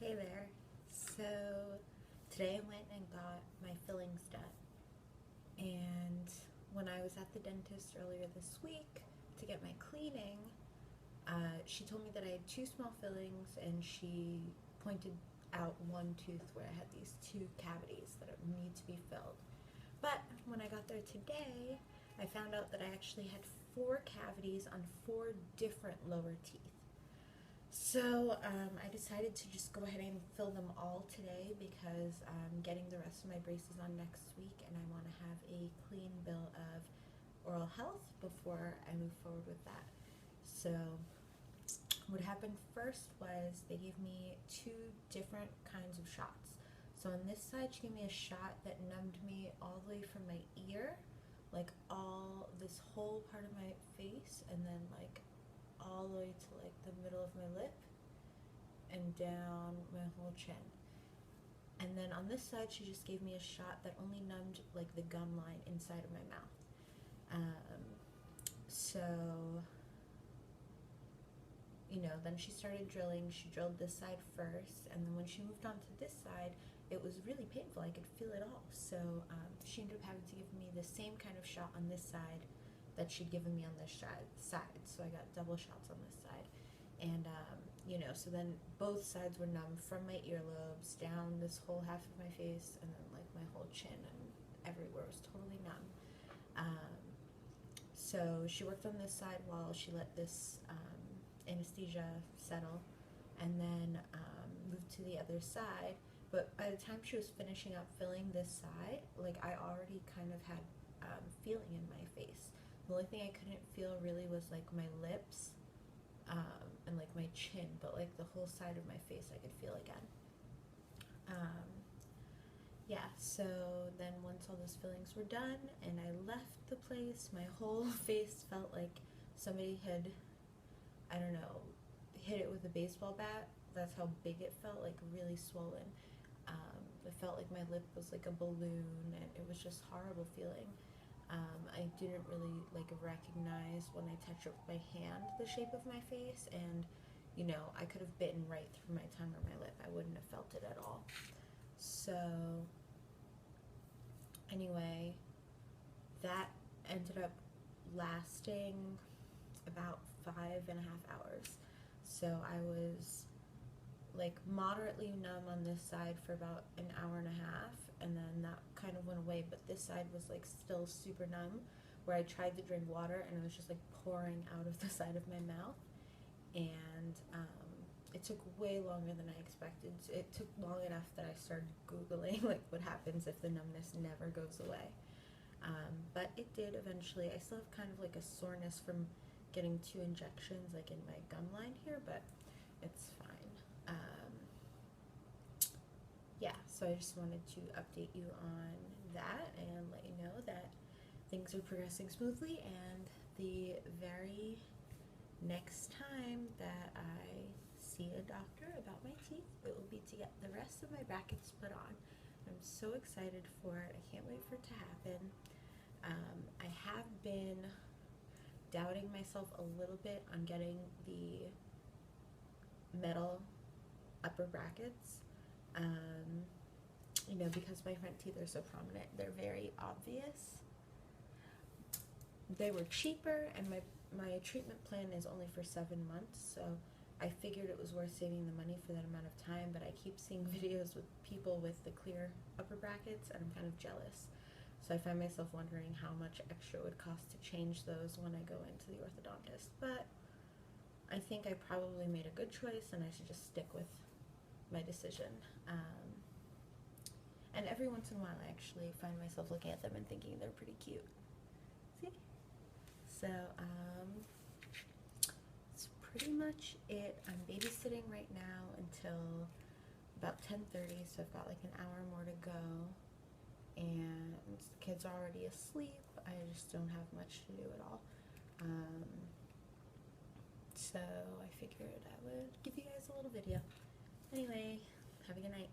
Hey there. So today I went and got my fillings done. And when I was at the dentist earlier this week to get my cleaning, she told me that I had two small fillings and she pointed out one tooth where I had these two cavities that need to be filled. But when I got there today, I found out that I actually had four cavities on four different lower teeth. So I decided to just go ahead and fill them all today because I'm getting the rest of my braces on next week and I want to have a clean bill of oral health before I move forward with that. So what happened first was they gave me two different kinds of shots. So on this side she gave me a shot that numbed me all the way from my ear, like all this whole part of my face, and then like all the way to like the middle of my lip and down my whole chin. And then on this side she just gave me a shot that only numbed like the gum line inside of my mouth. So then she started drilling. She drilled this side first, and then when she moved on to this side, it was really painful. I could feel it all. So she ended up having to give me the same kind of shot on this side that she'd given me on this side. So I got double shots on this side. And, so then both sides were numb from my earlobes down this whole half of my face, and then like my whole chin and everywhere was totally numb. So she worked on this side while she let this anesthesia settle, and then moved to the other side. But by the time she was finishing up filling this side, like I already kind of had feeling in my face. The only thing I couldn't feel really was like my lips and like my chin, but like the whole side of my face I could feel again. So then once all those fillings were done and I left the place, my whole face felt like somebody had, I don't know, hit it with a baseball bat. That's how big it felt, like really swollen. It felt like my lip was like a balloon, and it was just horrible feeling. I didn't really like recognize when I touched it with my hand the shape of my face, and I could have bitten right through my tongue or my lip. I wouldn't have felt it at all. So anyway, that ended up lasting about 5.5 hours. So I was like moderately numb on this side for about an hour and a half, and then that kind of went away, but this side was like still super numb, where I tried to drink water and it was just like pouring out of the side of my mouth. And it took way longer than I expected. It took long enough that I started Googling like what happens if the numbness never goes away. But it did eventually. I still have kind of like a soreness from getting 2 injections like in my gum line here, but it's fine. So I just wanted to update you on that and let you know that things are progressing smoothly, and the very next time that I see a doctor about my teeth, it will be to get the rest of my brackets put on. I'm so excited for it. I can't wait for it to happen. I have been doubting myself a little bit on getting the metal upper brackets, because my front teeth are so prominent. They're very obvious. They were cheaper, and my treatment plan is only for 7 months, so I figured it was worth saving the money for that amount of time, but I keep seeing videos with people with the clear upper brackets, and I'm kind of jealous. So I find myself wondering how much extra it would cost to change those when I go into the orthodontist. But I think I probably made a good choice, and I should just stick with my decision. And every once in a while I actually find myself looking at them and thinking they're pretty cute. See? So, that's pretty much it. I'm babysitting right now until about 10:30, so I've got like an hour more to go. And the kids are already asleep. I just don't have much to do at all. So I figured I would give you guys a little video. Anyway, have a good night.